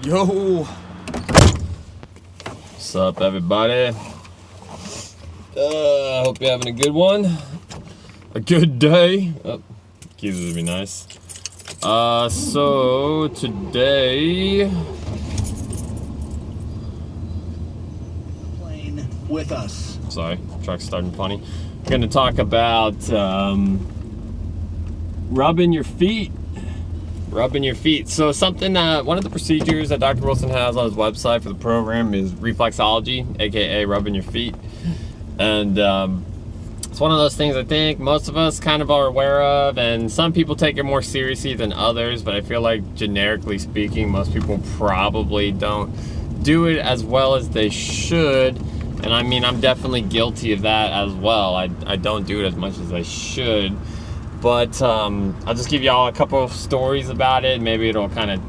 Yo! What's up, everybody? Hope you're having a good one. A good day. Oh, keys would be nice. So today... Plane with us. Sorry, truck's starting funny. We're gonna talk about rubbing your feet. Rubbing your feet. So something that one of the procedures that Dr. Wilson has on his website for the program is reflexology, aka rubbing your feet. And it's one of those things I think most of us kind of are aware of, and some people take it more seriously than others, but I feel like generically speaking, most people probably don't do it as well as they should. And I mean, I'm definitely guilty of that as well. I don't do it as much as I should. But I'll just give y'all a couple of stories about it. Maybe it'll kind of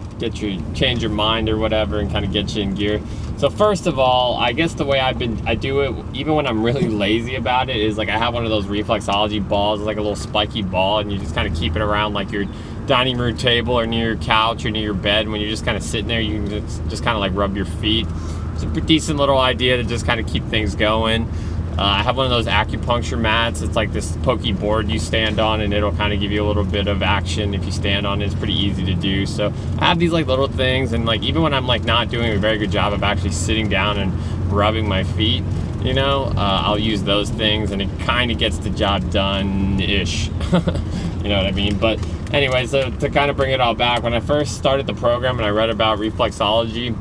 change your mind or whatever, and kind of get you in gear. So first of all, I guess the way I do it, even when I'm really lazy about it, is like I have one of those reflexology balls. It's like a little spiky ball, and you just kind of keep it around like your dining room table or near your couch or near your bed. When you're just kind of sitting there, you can just kind of like rub your feet. It's a decent little idea to just kind of keep things going. I have one of those acupuncture mats. It's like this pokey board you stand on, and it'll kind of give you a little bit of action if you stand on it. It's pretty easy to do. So I have these like little things, and like even when I'm like not doing a very good job of actually sitting down and rubbing my feet, you know, I'll use those things, and it kind of gets the job done-ish. You know what I mean? But anyway, so to kind of bring it all back, when I first started the program and I read about reflexology,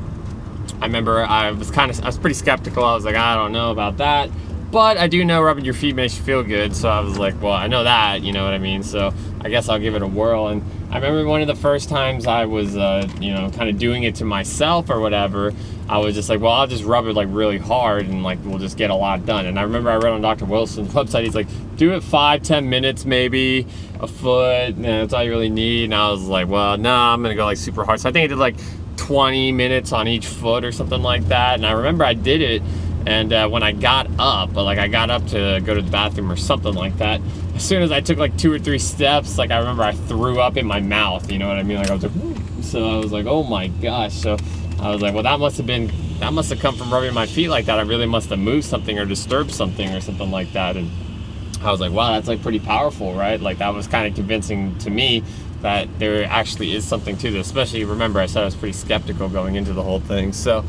I remember I was pretty skeptical. I was like, I don't know about that. But I do know rubbing your feet makes you feel good, so I was like, well, I know that, you know what I mean? So I guess I'll give it a whirl. And I remember one of the first times I was, you know, kind of doing it to myself or whatever, I was just like, well, I'll just rub it like really hard and like we'll just get a lot done. And I remember I read on Dr. Wilson's website, he's like, do it 5-10 minutes, maybe a foot, and that's all you really need. And I was like, well, no, I'm gonna go like super hard. So I think I did like 20 minutes on each foot or something like that. And I remember I did it. And when I got up, I got up to go to the bathroom or something like that, as soon as I took like 2 or 3 steps, like I remember I threw up in my mouth, you know what I mean? Like I was like, whoo. So I was like, oh my gosh. So I was like, well, that must have come from rubbing my feet like that. I really must have moved something or disturbed something or something like that. And I was like, wow, that's like pretty powerful, right? Like that was kind of convincing to me that there actually is something to this. Especially, remember I said I was pretty skeptical going into the whole thing. So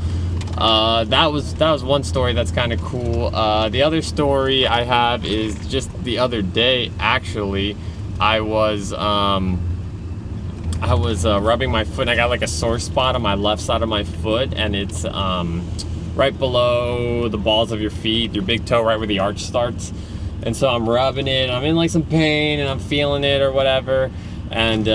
that was one story that's kind of cool. The other story I have is just the other day, actually, I was rubbing my foot, and I got like a sore spot on my left side of my foot, and it's right below the balls of your feet, your big toe, right where the arch starts. And so I'm rubbing it, I'm in like some pain, and I'm feeling it or whatever. And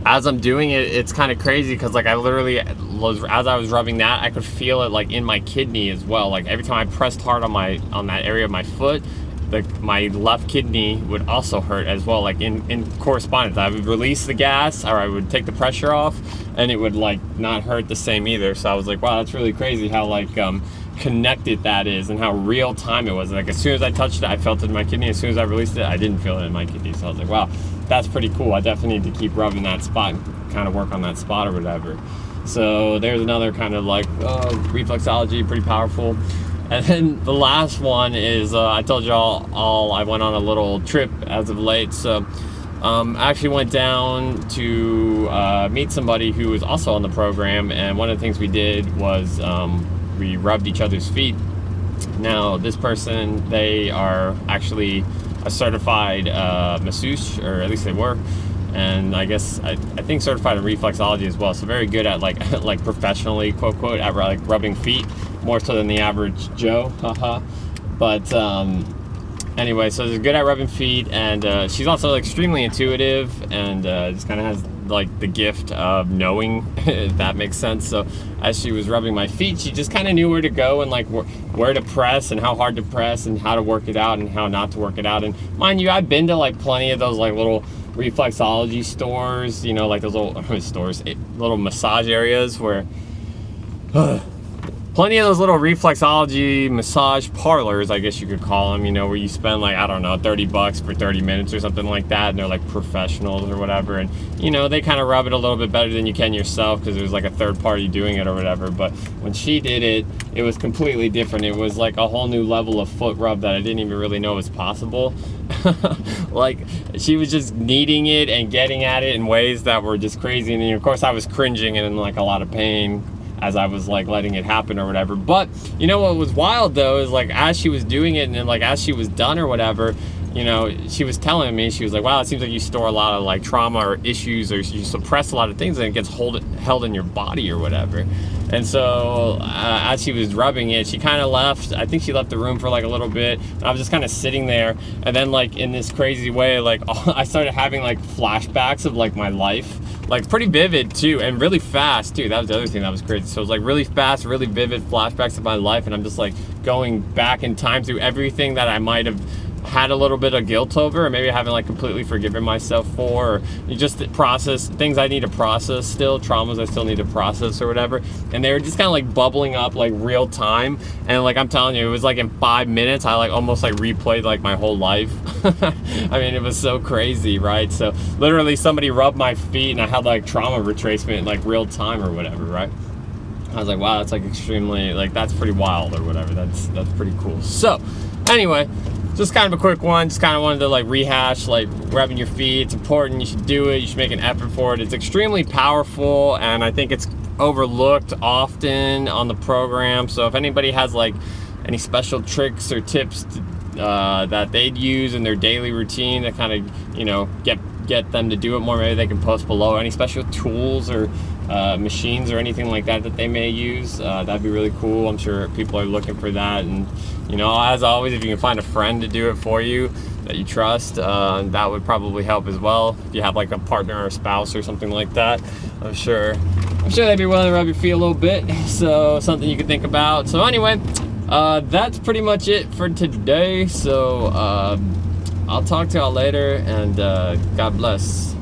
as I'm doing it, it's kind of crazy because like I literally, as I was rubbing that, I could feel it like in my kidney as well. Like every time I pressed hard on that area of my foot, my left kidney would also hurt as well. Like in correspondence, I would release the gas or I would take the pressure off, and it would like not hurt the same either. So I was like, wow, that's really crazy how like connected that is and how real time it was. Like as soon as I touched it, I felt it in my kidney. As soon as I released it, I didn't feel it in my kidney. So I was like, wow, that's pretty cool. I definitely need to keep rubbing that spot and kind of work on that spot or whatever. So there's another kind of like reflexology, pretty powerful. And then the last one is I told y'all I went on a little trip as of late. So I actually went down to meet somebody who was also on the program, and one of the things we did was we rubbed each other's feet. Now this person, they are actually a certified masseuse, or at least they were, and I guess I think certified in reflexology as well. So very good at like professionally, quote quote, at like rubbing feet, more so than the average Joe, haha. But anyway, so she's good at rubbing feet, and she's also extremely intuitive, and just kind of has like the gift of knowing, if that makes sense. So as she was rubbing my feet, she just kind of knew where to go and like where to press and how hard to press and how to work it out and how not to work it out. And mind you, I've been to like plenty of those like little reflexology stores, you know, like those little stores, little massage areas where plenty of those little reflexology massage parlors, I guess you could call them, you know, where you spend like, I don't know, $30 for 30 minutes or something like that, and they're like professionals or whatever, and you know, they kind of rub it a little bit better than you can yourself because there's like a third party doing it or whatever. But when she did it, it was completely different. It was like a whole new level of foot rub that I didn't even really know was possible. Like, she was just kneading it and getting at it in ways that were just crazy, and then, of course, I was cringing and in like a lot of pain as I was like letting it happen or whatever. But you know what was wild though is like as she was doing it and then like as she was done or whatever, you know, she was telling me, she was like, wow, it seems like you store a lot of like trauma or issues, or you suppress a lot of things and it gets held in your body or whatever. And so as she was rubbing it, she kind of left. I think she left the room for like a little bit. I was just kind of sitting there, and then like in this crazy way, like I started having like flashbacks of like my life, like pretty vivid too, and really fast too. That was the other thing that was crazy. So it was like really fast, really vivid flashbacks of my life, and I'm just like going back in time through everything that I might have had a little bit of guilt over, or maybe I haven't like completely forgiven myself for, or you just process things I need to process still, traumas I still need to process or whatever. And they were just kind of like bubbling up like real time, and like I'm telling you, it was like in 5 minutes I like almost like replayed like my whole life. I mean, it was so crazy, right? So literally somebody rubbed my feet and I had like trauma retracement in like real time or whatever, right? I was like, wow, that's like extremely, like that's pretty wild or whatever. That's pretty cool. So anyway, just kind of a quick one. Just kind of wanted to like rehash, like rubbing your feet. It's important. You should do it. You should make an effort for it. It's extremely powerful, and I think it's overlooked often on the program. So if anybody has like any special tricks or tips that they'd use in their daily routine that kind of, you know, get them to do it more, maybe they can post below. Any special tools or machines or anything like that that they may use, that'd be really cool. I'm sure people are looking for that. And you know, as always, if you can find a friend to do it for you that you trust, that would probably help as well. If you have like a partner or a spouse or something like that, I'm sure they'd be willing to rub your feet a little bit. So something you could think about. So anyway, that's pretty much it for today. So I'll talk to y'all later, and God bless.